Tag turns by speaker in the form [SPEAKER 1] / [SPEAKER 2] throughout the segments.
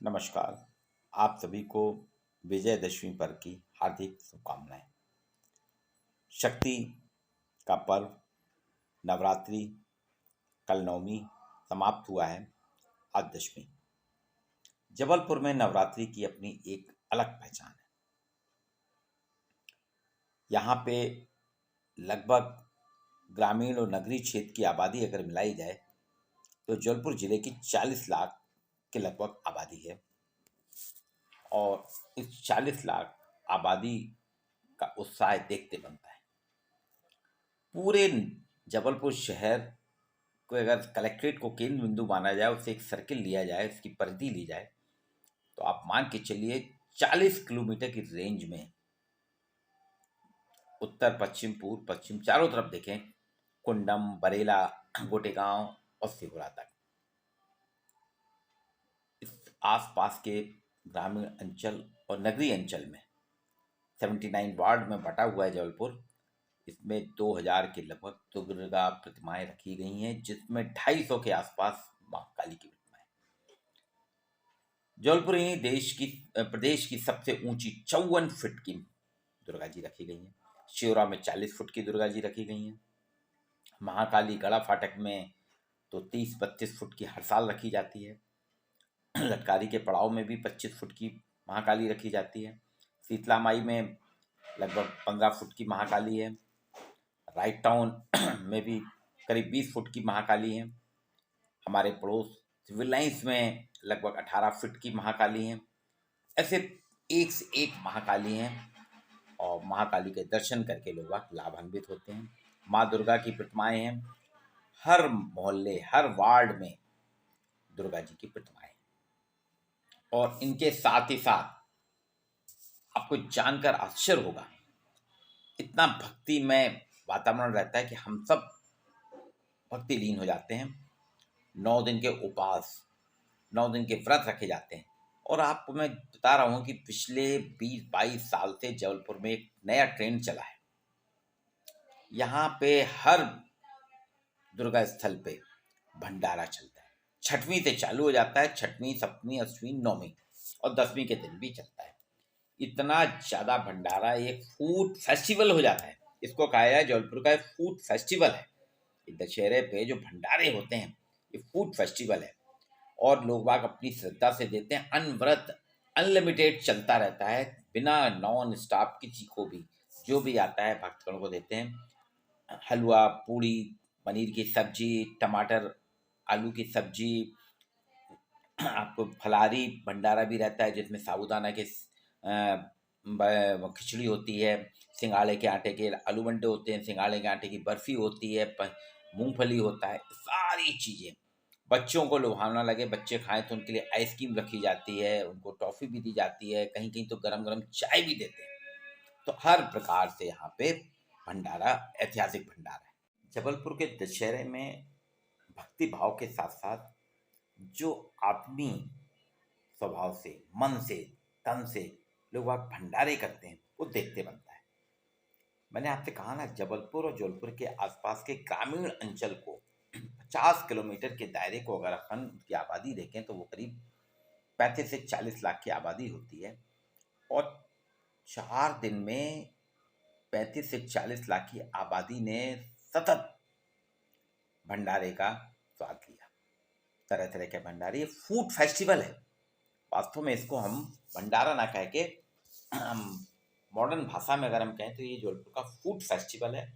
[SPEAKER 1] नमस्कार। आप सभी को विजयदशमी पर्व की हार्दिक शुभकामनाएं। शक्ति का पर्व नवरात्रि कल नवमी समाप्त हुआ है। आज दशमी। जबलपुर में नवरात्रि की अपनी एक अलग पहचान है। यहाँ पे लगभग ग्रामीण और नगरीय क्षेत्र की आबादी अगर मिलाई जाए तो जबलपुर जिले की 40 लाख के लगभग आबादी है। और इस 40 लाख आबादी का उत्साह देखते बनता है। पूरे जबलपुर शहर को अगर कलेक्ट्रेट को केंद्र बिंदु माना जाए, उससे एक सर्किल लिया जाए, उसकी परिधि ली जाए, तो आप मान के चलिए 40 किलोमीटर की रेंज में उत्तर पश्चिम पूर्व पश्चिम चारों तरफ देखें, कुंडम, बरेला, गोटेगांव और सिहुरा तक इस आसपास के ग्रामीण अंचल और नगरीय अंचल में 79 वार्ड में बटा हुआ है जबलपुर। इसमें 2000 के लगभग दुर्गा प्रतिमाएं रखी गई हैं, जिसमें 250 के आसपास मां काली की प्रतिमाएं। जबलपुर ही प्रदेश की सबसे ऊंची 54 फीट की दुर्गा जी रखी गई हैं। शिवरा में 40 फुट की दुर्गा जी रखी गई हैं। महाकाली गड़ा फाटक में तो 30-32 फुट की हर साल रखी जाती है। लटकारी के पड़ाव में भी 25 फुट की महाकाली रखी जाती है। शीतला माई में लगभग 15 फुट की महाकाली है। राइट टाउन में भी करीब 20 फुट की महाकाली है। हमारे पड़ोस सिविल लाइंस में लगभग 18 फुट की महाकाली हैं। ऐसे एक से एक महाकाली हैं और महाकाली के दर्शन करके लोग लाभान्वित होते हैं। माँ दुर्गा की प्रतिमाएं हैं। हर मोहल्ले हर वार्ड में दुर्गा जी की प्रतिमाएं हैं। और इनके साथ ही साथ आपको जानकर आश्चर्य होगा, इतना भक्तिमय वातावरण रहता है कि हम सब भक्ति लीन हो जाते हैं। 9 दिन के उपवास, 9 दिन के व्रत रखे जाते हैं। और आपको मैं बता रहा हूँ कि पिछले 20-22 साल से जबलपुर में एक नया ट्रेंड चला है। यहाँ पे हर दुर्गा स्थल पे भंडारा चलता है। छठवीं से चालू हो जाता है। छठवीं, सप्तमी, अष्टमी, नौवीं और 10वीं के दिन भी चलता है। इतना ज़्यादा भंडारा, एक फूड फेस्टिवल हो जाता है। इसको कहा जाए जबलपुर का एक फूड फेस्टिवल है। दशहरे पे जो भंडारे होते हैं, ये फूड फेस्टिवल है। और लोग बाग अपनी श्रद्धा से देते हैं। अनवरत अनलिमिटेड चलता रहता है, बिना नॉन स्टॉप किसी को भी जो भी आता है भक्तगणों को देते हैं। हलवा, पूड़ी, पनीर की सब्जी, टमाटर आलू की सब्जी, आपको फलारी भंडारा भी रहता है जिसमें साबूदाना के खिचड़ी होती है, सिंगाड़े के आटे के आलू बंडे होते हैं, सिंगाड़े के आटे की बर्फी होती है, मूंगफली होता है। सारी चीज़ें बच्चों को लुभावना लगे, बच्चे खाएं तो उनके लिए आइसक्रीम रखी जाती है, उनको टॉफ़ी भी दी जाती है, कहीं कहीं तो गरम गरम चाय भी देते हैं। तो हर प्रकार से यहाँ पे भंडारा, ऐतिहासिक भंडारा है। जबलपुर के दशहरे में भक्ति भाव के साथ साथ जो आदमी स्वभाव से, मन से, तन से लोग वहाँ भंडारे करते हैं, वो देखते बनता है। मैंने आपसे कहा ना, जबलपुर और जबलपुर के आसपास के ग्रामीण अंचल को 50 किलोमीटर के दायरे को अगर अपन की आबादी देखें तो वो करीब 35 से 40 लाख की आबादी होती है। और 4 दिन में 35 से 40 लाख की आबादी ने सतत भंडारे का स्वाद लिया। तरह तरह के भंडारे, ये फूड फेस्टिवल है। वास्तव में इसको हम भंडारा ना कह के मॉडर्न भाषा में अगर हम कहें तो ये जबलपुर का फूड फेस्टिवल है।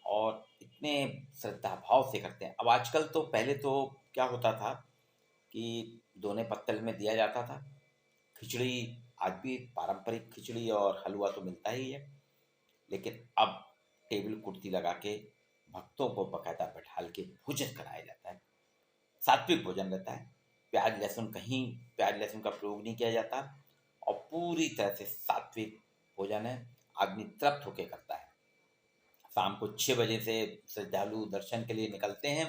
[SPEAKER 1] और इतने श्रद्धा भाव से करते हैं। अब आजकल तो, पहले तो क्या होता था कि दोने पत्तल में दिया जाता था। खिचड़ी आज भी पारंपरिक खिचड़ी और हलवा तो मिलता ही है, लेकिन अब टेबल कुर्सी लगा के भक्तों को बकायदा बैठाल के भोजन कराया जाता है। सात्विक भोजन रहता है। प्याज लहसुन का प्रयोग नहीं किया जाता और पूरी तरह से सात्विक भोजन है। आदमी तृप्त होकर करता है। शाम को 6 बजे से श्रद्धालु दर्शन के लिए निकलते हैं